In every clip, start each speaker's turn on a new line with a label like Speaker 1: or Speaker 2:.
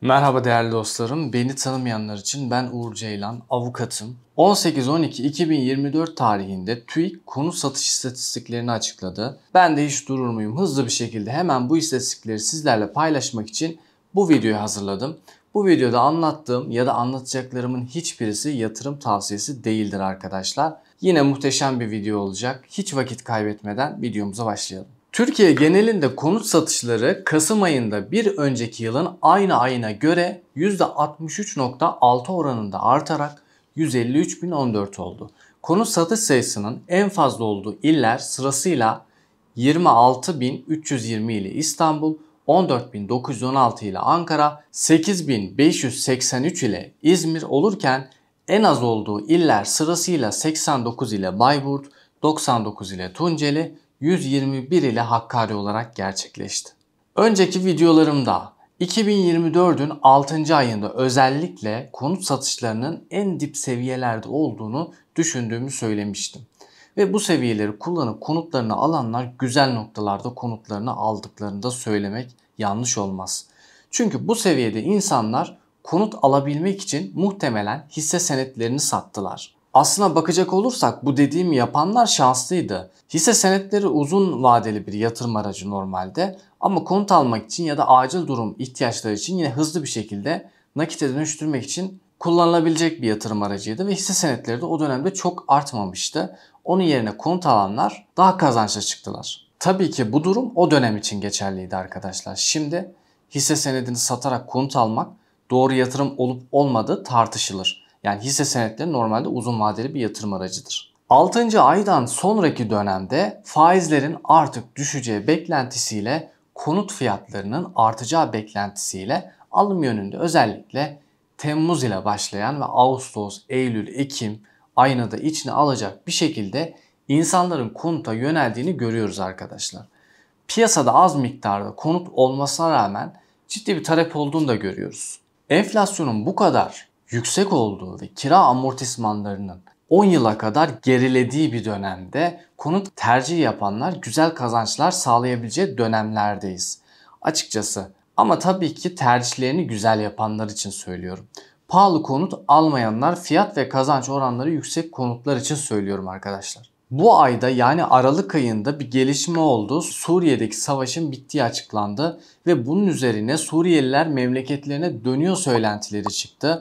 Speaker 1: Merhaba değerli dostlarım. Beni tanımayanlar için ben Uğur Ceylan, avukatım. 18-12-2024 tarihinde TÜİK konut satış istatistiklerini açıkladı. Ben de hiç durur muyum? Hızlı bir şekilde hemen bu istatistikleri sizlerle paylaşmak için bu videoyu hazırladım. Bu videoda anlattığım ya da anlatacaklarımın hiçbirisi yatırım tavsiyesi değildir arkadaşlar. Yine muhteşem bir video olacak. Hiç vakit kaybetmeden videomuza başlayalım. Türkiye genelinde konut satışları Kasım ayında bir önceki yılın aynı ayına göre %63.6 oranında artarak 153.014 oldu. Konut satış sayısının en fazla olduğu iller sırasıyla 26.320 ile İstanbul, 14.916 ile Ankara, 8.583 ile İzmir olurken en az olduğu iller sırasıyla 89 ile Bayburt, 99 ile Tunceli, 121 ile Hakkari olarak gerçekleşti. Önceki videolarımda 2024'ün 6. ayında özellikle konut satışlarının en dip seviyelerde olduğunu düşündüğümü söylemiştim. Ve bu seviyeleri kullanıp konutlarını alanlar güzel noktalarda konutlarını aldıklarını da söylemek yanlış olmaz. Çünkü bu seviyede insanlar konut alabilmek için muhtemelen hisse senetlerini sattılar. Aslına bakacak olursak bu dediğimi yapanlar şanslıydı. Hisse senetleri uzun vadeli bir yatırım aracı normalde ama konut almak için ya da acil durum ihtiyaçları için yine hızlı bir şekilde nakite dönüştürmek için kullanılabilecek bir yatırım aracıydı ve hisse senetleri de o dönemde çok artmamıştı. Onun yerine konut alanlar daha kazançlı çıktılar. Tabii ki bu durum o dönem için geçerliydi arkadaşlar. Şimdi hisse senedini satarak konut almak doğru yatırım olup olmadığı tartışılır. Yani hisse senetleri normalde uzun vadeli bir yatırım aracıdır. 6. aydan sonraki dönemde faizlerin artık düşeceği beklentisiyle konut fiyatlarının artacağı beklentisiyle alım yönünde özellikle Temmuz ile başlayan ve Ağustos, Eylül, Ekim ayını da içine alacak bir şekilde insanların konuta yöneldiğini görüyoruz arkadaşlar. Piyasada az miktarda konut olmasına rağmen ciddi bir talep olduğunu da görüyoruz. Enflasyonun bu kadar yüksek olduğu ve kira amortismanlarının 10 yıla kadar gerilediği bir dönemde konut tercih yapanlar güzel kazançlar sağlayabileceği dönemlerdeyiz. Açıkçası ama tabii ki tercihlerini güzel yapanlar için söylüyorum. Pahalı konut almayanlar, fiyat ve kazanç oranları yüksek konutlar için söylüyorum arkadaşlar. Bu ayda yani Aralık ayında bir gelişme oldu. Suriye'deki savaşın bittiği açıklandı ve bunun üzerine Suriyeliler memleketlerine dönüyor söylentileri çıktı.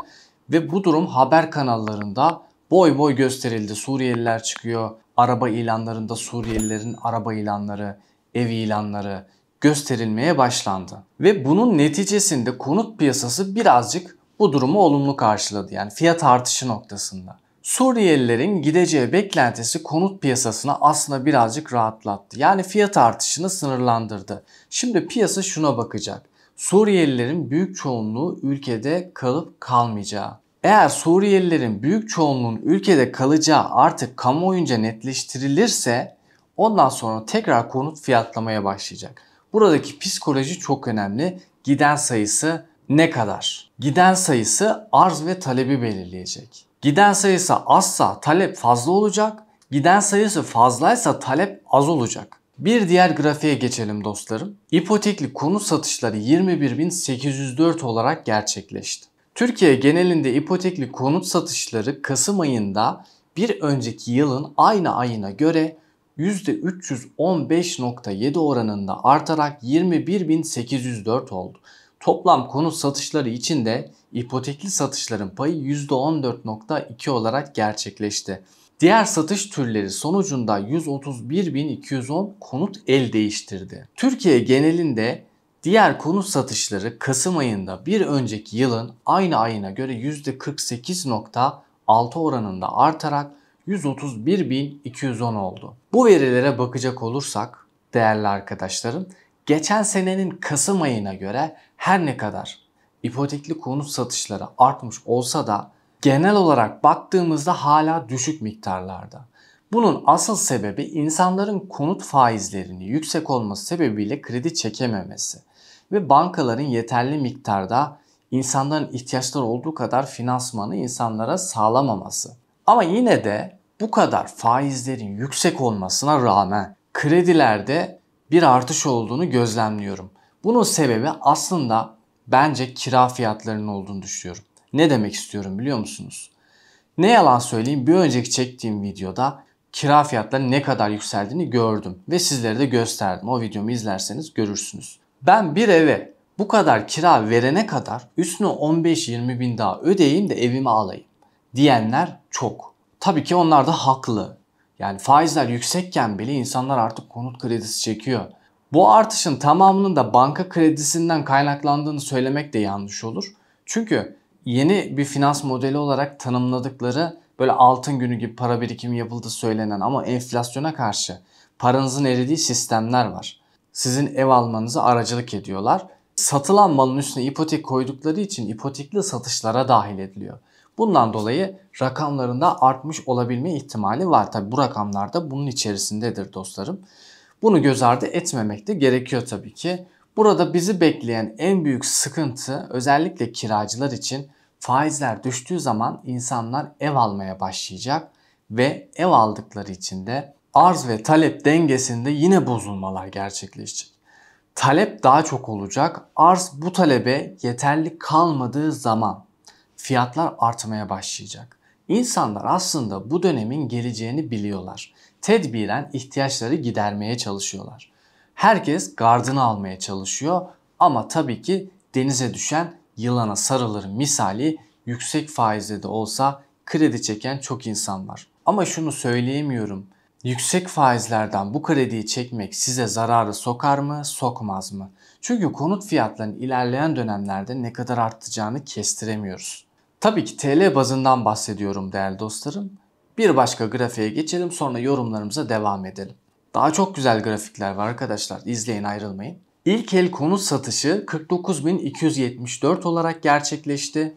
Speaker 1: Ve bu durum haber kanallarında boy boy gösterildi. Suriyeliler çıkıyor, araba ilanlarında Suriyelilerin araba ilanları, ev ilanları gösterilmeye başlandı. Ve bunun neticesinde konut piyasası birazcık bu durumu olumlu karşıladı. Yani fiyat artışı noktasında. Suriyelilerin gideceği beklentisi konut piyasasına aslında birazcık rahatlattı. Yani fiyat artışını sınırlandırdı. Şimdi piyasa şuna bakacak. Suriyelilerin büyük çoğunluğu ülkede kalıp kalmayacağı. Eğer Suriyelilerin büyük çoğunluğun ülkede kalacağı artık kamuoyunca netleştirilirse ondan sonra tekrar konut fiyatlamaya başlayacak. Buradaki psikoloji çok önemli. Giden sayısı ne kadar? Giden sayısı arz ve talebi belirleyecek. Giden sayısı azsa talep fazla olacak. Giden sayısı fazlaysa talep az olacak. Bir diğer grafiğe geçelim dostlarım. İpotekli konut satışları 21.804 olarak gerçekleşti. Türkiye genelinde ipotekli konut satışları Kasım ayında bir önceki yılın aynı ayına göre %315.7 oranında artarak 21.804 oldu. Toplam konut satışları için de ipotekli satışların payı %14.2 olarak gerçekleşti. Diğer satış türleri sonucunda 131.210 konut el değiştirdi. Türkiye genelinde diğer konut satışları Kasım ayında bir önceki yılın aynı ayına göre %48.6 oranında artarak 131.210 oldu. Bu verilere bakacak olursak değerli arkadaşlarım, geçen senenin Kasım ayına göre her ne kadar ipotekli konut satışları artmış olsa da genel olarak baktığımızda hala düşük miktarlarda. Bunun asıl sebebi insanların konut faizlerinin yüksek olması sebebiyle kredi çekememesi ve bankaların yeterli miktarda insanların ihtiyaçları olduğu kadar finansmanı insanlara sağlamaması. Ama yine de bu kadar faizlerin yüksek olmasına rağmen kredilerde bir artış olduğunu gözlemliyorum. Bunun sebebi aslında bence kira fiyatlarının olduğunu düşünüyorum. Ne demek istiyorum biliyor musunuz? Ne yalan söyleyeyim, bir önceki çektiğim videoda kira fiyatları ne kadar yükseldiğini gördüm ve sizlere de gösterdim. O videomu izlerseniz görürsünüz. Ben bir eve bu kadar kira verene kadar üstüne 15-20 bin daha ödeyeyim de evimi alayım diyenler çok. Tabii ki onlar da haklı. Yani faizler yüksekken bile insanlar artık konut kredisi çekiyor. Bu artışın tamamının da banka kredisinden kaynaklandığını söylemek de yanlış olur. Çünkü yeni bir finans modeli olarak tanımladıkları böyle altın günü gibi para birikimi yapıldığı söylenen ama enflasyona karşı paranızın eridiği sistemler var. Sizin ev almanıza aracılık ediyorlar. Satılan malın üstüne ipotek koydukları için ipotekli satışlara dahil ediliyor. Bundan dolayı rakamlarında artmış olabilme ihtimali var. Tabi bu rakamlar da bunun içerisindedir dostlarım. Bunu göz ardı etmemek de gerekiyor tabii ki. Burada bizi bekleyen en büyük sıkıntı özellikle kiracılar için faizler düştüğü zaman insanlar ev almaya başlayacak ve ev aldıkları için de arz ve talep dengesinde yine bozulmalar gerçekleşecek. Talep daha çok olacak. Arz bu talebe yeterli kalmadığı zaman fiyatlar artmaya başlayacak. İnsanlar aslında bu dönemin geleceğini biliyorlar. Tedbiren ihtiyaçları gidermeye çalışıyorlar. Herkes gardını almaya çalışıyor ama tabii ki denize düşen yılana sarılır misali yüksek faizle de olsa kredi çeken çok insan var. Ama şunu söyleyemiyorum. Yüksek faizlerden bu krediyi çekmek size zararı sokar mı, sokmaz mı? Çünkü konut fiyatlarının ilerleyen dönemlerde ne kadar artacağını kestiremiyoruz. Tabii ki TL bazından bahsediyorum değerli dostlarım. Bir başka grafiğe geçelim, sonra yorumlarımıza devam edelim. Daha çok güzel grafikler var arkadaşlar. İzleyin, ayrılmayın. İlk el konut satışı 49.274 olarak gerçekleşti.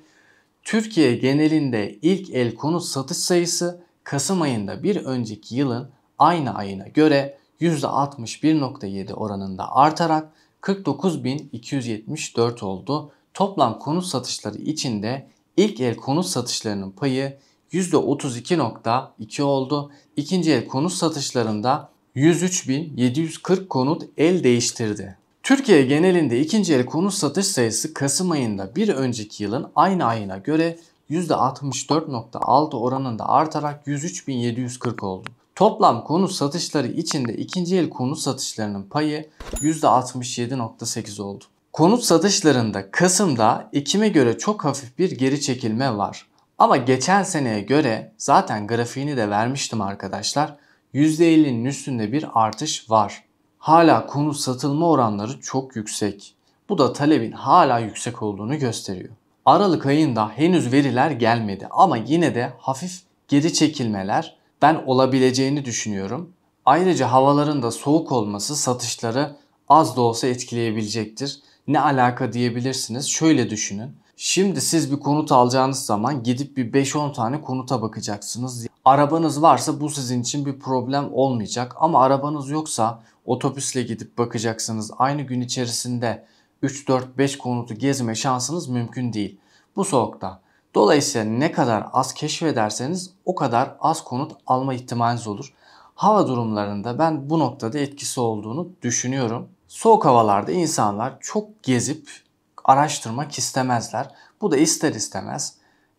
Speaker 1: Türkiye genelinde ilk el konut satış sayısı Kasım ayında bir önceki yılın aynı ayına göre %61.7 oranında artarak 49.274 oldu. Toplam konut satışları içinde ilk el konut satışlarının payı %32.2 oldu. İkinci el konut satışlarında 103.740 konut el değiştirdi. Türkiye genelinde ikinci el konut satış sayısı Kasım ayında bir önceki yılın aynı ayına göre %64.6 oranında artarak 103.740 oldu. Toplam konut satışları içinde ikinci el konut satışlarının payı %67.8 oldu. Konut satışlarında Kasım'da Ekim'e göre çok hafif bir geri çekilme var. Ama geçen seneye göre zaten grafiğini de vermiştim arkadaşlar. %50'nin üstünde bir artış var. Hala konut satılma oranları çok yüksek. Bu da talebin hala yüksek olduğunu gösteriyor. Aralık ayında henüz veriler gelmedi ama yine de hafif geri çekilmeler ben olabileceğini düşünüyorum. Ayrıca havaların da soğuk olması satışları az da olsa etkileyebilecektir. Ne alaka diyebilirsiniz. Şöyle düşünün. Şimdi siz bir konut alacağınız zaman gidip bir 5-10 tane konuta bakacaksınız. Arabanız varsa bu sizin için bir problem olmayacak. Ama arabanız yoksa otobüsle gidip bakacaksınız. Aynı gün içerisinde 3-4-5 konutu gezme şansınız mümkün değil bu soğukta. Dolayısıyla ne kadar az keşfederseniz o kadar az konut alma ihtimaliniz olur. Hava durumlarında ben bu noktada etkisi olduğunu düşünüyorum. Soğuk havalarda insanlar çok gezip araştırmak istemezler. Bu da ister istemez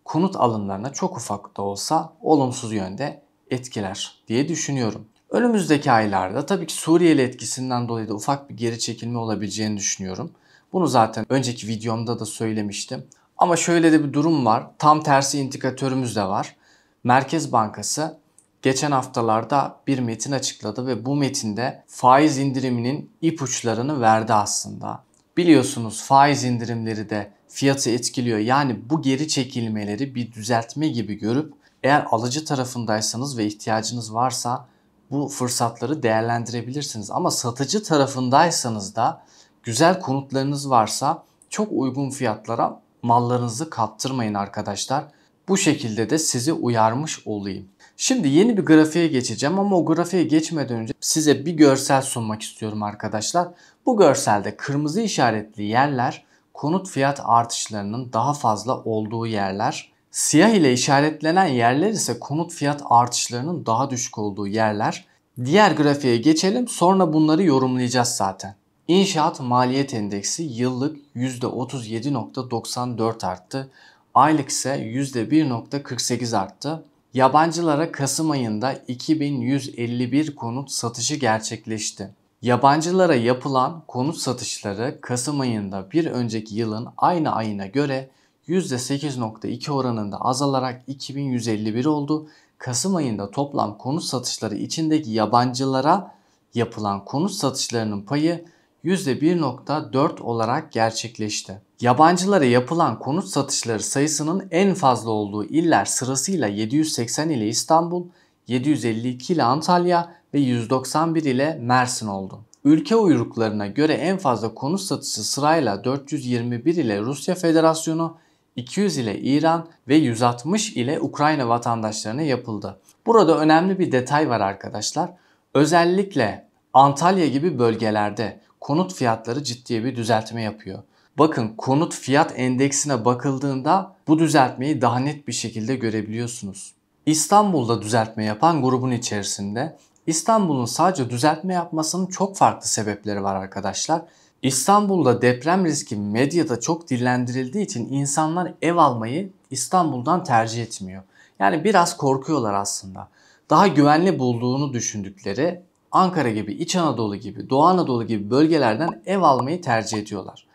Speaker 1: konut alımlarına çok ufak da olsa olumsuz yönde etkiler diye düşünüyorum. Önümüzdeki aylarda tabii ki Suriyeli etkisinden dolayı da ufak bir geri çekilme olabileceğini düşünüyorum. Bunu zaten önceki videomda da söylemiştim. Ama şöyle de bir durum var. Tam tersi indikatörümüz de var. Merkez Bankası geçen haftalarda bir metin açıkladı ve bu metinde faiz indiriminin ipuçlarını verdi aslında. Biliyorsunuz faiz indirimleri de fiyatı etkiliyor. Yani bu geri çekilmeleri bir düzeltme gibi görüp eğer alıcı tarafındaysanız ve ihtiyacınız varsa bu fırsatları değerlendirebilirsiniz. Ama satıcı tarafındaysanız da güzel konutlarınız varsa çok uygun fiyatlara mallarınızı kaptırmayın arkadaşlar. Bu şekilde de sizi uyarmış olayım. Şimdi yeni bir grafiğe geçeceğim ama o grafiğe geçmeden önce size bir görsel sunmak istiyorum arkadaşlar. Bu görselde kırmızı işaretli yerler konut fiyat artışlarının daha fazla olduğu yerler. Siyah ile işaretlenen yerler ise konut fiyat artışlarının daha düşük olduğu yerler. Diğer grafiğe geçelim, sonra bunları yorumlayacağız zaten. İnşaat maliyet endeksi yıllık %37,94 arttı. Aylık ise %1,48 arttı. Yabancılara Kasım ayında 2151 konut satışı gerçekleşti. Yabancılara yapılan konut satışları Kasım ayında bir önceki yılın aynı ayına göre %8,2 oranında azalarak 2151 oldu. Kasım ayında toplam konut satışları içindeki yabancılara yapılan konut satışlarının payı %1,4 olarak gerçekleşti. Yabancılara yapılan konut satışları sayısının en fazla olduğu iller sırasıyla 780 ile İstanbul, 752 ile Antalya ve 191 ile Mersin oldu. Ülke uyruklarına göre en fazla konut satışı sırayla 421 ile Rusya Federasyonu, 200 ile İran ve 160 ile Ukrayna vatandaşlarına yapıldı. Burada önemli bir detay var arkadaşlar. Özellikle Antalya gibi bölgelerde konut fiyatları ciddi bir düzeltme yapıyor. Bakın konut fiyat endeksine bakıldığında bu düzeltmeyi daha net bir şekilde görebiliyorsunuz. İstanbul'da düzeltme yapan grubun içerisinde İstanbul'un sadece düzeltme yapmasının çok farklı sebepleri var arkadaşlar. İstanbul'da deprem riski medyada çok dillendirildiği için insanlar ev almayı İstanbul'dan tercih etmiyor. Yani biraz korkuyorlar aslında. Daha güvenli bulduğunu düşündükleri Ankara gibi, İç Anadolu gibi, Doğu Anadolu gibi bölgelerden ev almayı tercih ediyorlar.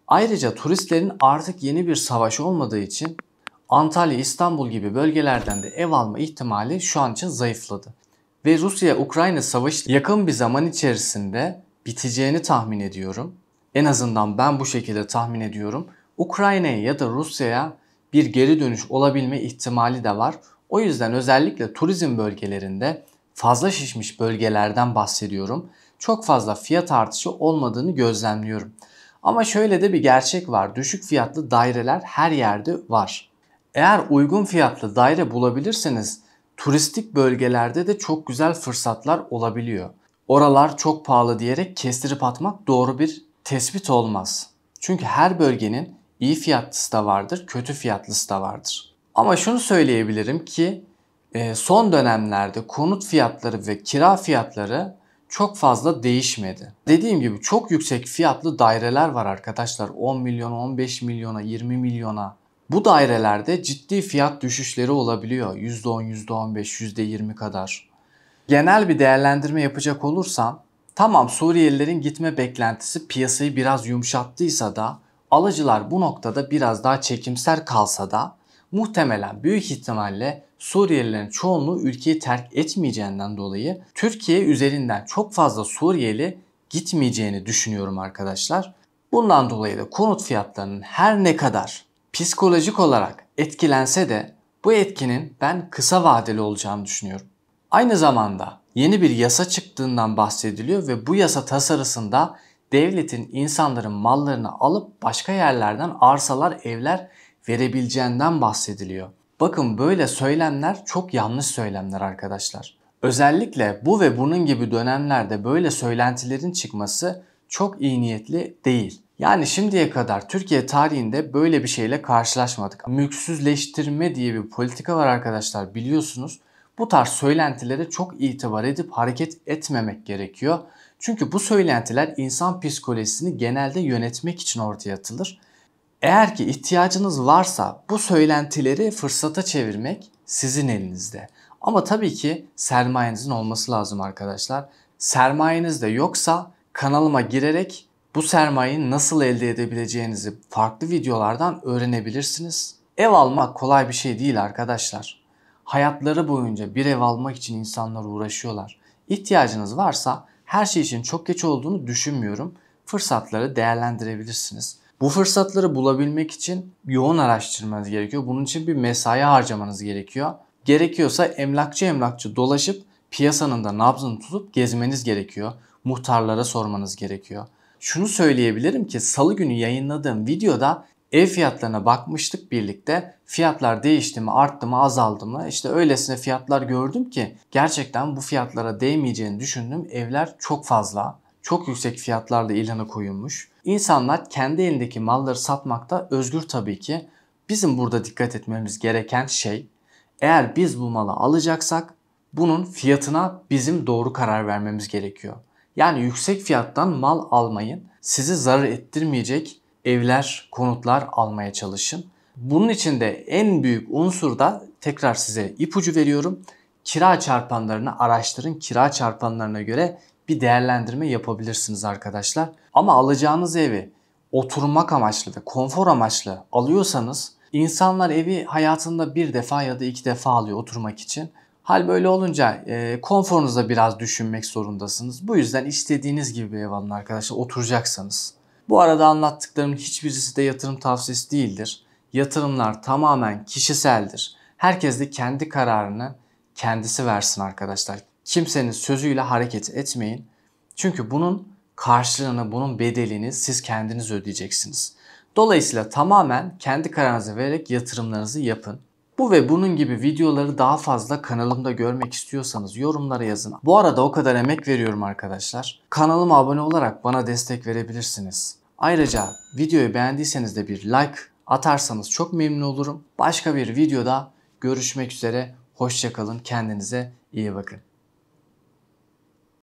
Speaker 1: Ayrıca turistlerin artık yeni bir savaş olmadığı için Antalya, İstanbul gibi bölgelerden de ev alma ihtimali şu an için zayıfladı. Ve Rusya-Ukrayna savaşı yakın bir zaman içerisinde biteceğini tahmin ediyorum. En azından ben bu şekilde tahmin ediyorum. Ukrayna'ya ya da Rusya'ya bir geri dönüş olabilme ihtimali de var. O yüzden özellikle turizm bölgelerinde fazla şişmiş bölgelerden bahsediyorum. Çok fazla fiyat artışı olmadığını gözlemliyorum. Ama şöyle de bir gerçek var. Düşük fiyatlı daireler her yerde var. Eğer uygun fiyatlı daire bulabilirseniz turistik bölgelerde de çok güzel fırsatlar olabiliyor. Oralar çok pahalı diyerek kestirip atmak doğru bir tespit olmaz. Çünkü her bölgenin iyi fiyatlısı da vardır, kötü fiyatlısı da vardır. Ama şunu söyleyebilirim ki son dönemlerde konut fiyatları ve kira fiyatları çok fazla değişmedi. Dediğim gibi çok yüksek fiyatlı daireler var arkadaşlar. 10 milyona, 15 milyona, 20 milyona. Bu dairelerde ciddi fiyat düşüşleri olabiliyor. %10, %15, %20 kadar. Genel bir değerlendirme yapacak olursam, tamam Suriyelilerin gitme beklentisi piyasayı biraz yumuşattıysa da, alıcılar bu noktada biraz daha çekimser kalsa da, muhtemelen büyük ihtimalle Suriyelilerin çoğunluğu ülkeyi terk etmeyeceğinden dolayı Türkiye üzerinden çok fazla Suriyeli gitmeyeceğini düşünüyorum arkadaşlar. Bundan dolayı da konut fiyatlarının her ne kadar psikolojik olarak etkilense de bu etkinin ben kısa vadeli olacağını düşünüyorum. Aynı zamanda yeni bir yasa çıktığından bahsediliyor ve bu yasa tasarısında devletin insanların mallarını alıp başka yerlerden arsalar, evler verebileceğinden bahsediliyor. Bakın böyle söylemler çok yanlış söylemler arkadaşlar. Özellikle bu ve bunun gibi dönemlerde böyle söylentilerin çıkması çok iyi niyetli değil. Yani şimdiye kadar Türkiye tarihinde böyle bir şeyle karşılaşmadık. Mülksüzleştirme diye bir politika var arkadaşlar biliyorsunuz. Bu tarz söylentilere çok itibar edip hareket etmemek gerekiyor. Çünkü bu söylentiler insan psikolojisini genelde yönetmek için ortaya atılır. Eğer ki ihtiyacınız varsa bu söylentileri fırsata çevirmek sizin elinizde. Ama tabii ki sermayenizin olması lazım arkadaşlar. Sermayeniz de yoksa kanalıma girerek bu sermayeyi nasıl elde edebileceğinizi farklı videolardan öğrenebilirsiniz. Ev almak kolay bir şey değil arkadaşlar. Hayatları boyunca bir ev almak için insanlar uğraşıyorlar. İhtiyacınız varsa her şey için çok geç olduğunu düşünmüyorum. Fırsatları değerlendirebilirsiniz. Bu fırsatları bulabilmek için yoğun araştırmanız gerekiyor. Bunun için bir mesai harcamanız gerekiyor. Gerekiyorsa emlakçı dolaşıp piyasanın da nabzını tutup gezmeniz gerekiyor. Muhtarlara sormanız gerekiyor. Şunu söyleyebilirim ki salı günü yayınladığım videoda ev fiyatlarına bakmıştık birlikte. Fiyatlar değişti mi, arttı mı, azaldı mı? İşte öylesine fiyatlar gördüm ki gerçekten bu fiyatlara değmeyeceğini düşündüğüm evler çok fazla. Çok yüksek fiyatlarla ilana koyulmuş. İnsanlar kendi elindeki malları satmakta özgür tabii ki. Bizim burada dikkat etmemiz gereken şey, eğer biz bu malı alacaksak bunun fiyatına bizim doğru karar vermemiz gerekiyor. Yani yüksek fiyattan mal almayın. Sizi zarar ettirmeyecek evler, konutlar almaya çalışın. Bunun için de en büyük unsur da tekrar size ipucu veriyorum. Kira çarpanlarını araştırın. Kira çarpanlarına göre bir değerlendirme yapabilirsiniz arkadaşlar. Ama alacağınız evi oturmak amaçlı ve konfor amaçlı alıyorsanız, insanlar evi hayatında bir defa ya da iki defa alıyor oturmak için. Hal böyle olunca konforunuzu da biraz düşünmek zorundasınız. Bu yüzden istediğiniz gibi bir ev alın arkadaşlar, oturacaksanız. Bu arada anlattıklarımın hiçbirisi de yatırım tavsiyesi değildir. Yatırımlar tamamen kişiseldir. Herkes de kendi kararını kendisi versin arkadaşlar. Kimsenin sözüyle hareket etmeyin. Çünkü bunun karşılığını, bunun bedelini siz kendiniz ödeyeceksiniz. Dolayısıyla tamamen kendi kararınızı vererek yatırımlarınızı yapın. Bu ve bunun gibi videoları daha fazla kanalımda görmek istiyorsanız yorumlara yazın. Bu arada o kadar emek veriyorum arkadaşlar. Kanalıma abone olarak bana destek verebilirsiniz. Ayrıca videoyu beğendiyseniz de bir like atarsanız çok memnun olurum. Başka bir videoda görüşmek üzere. Hoşça kalın. Kendinize iyi bakın.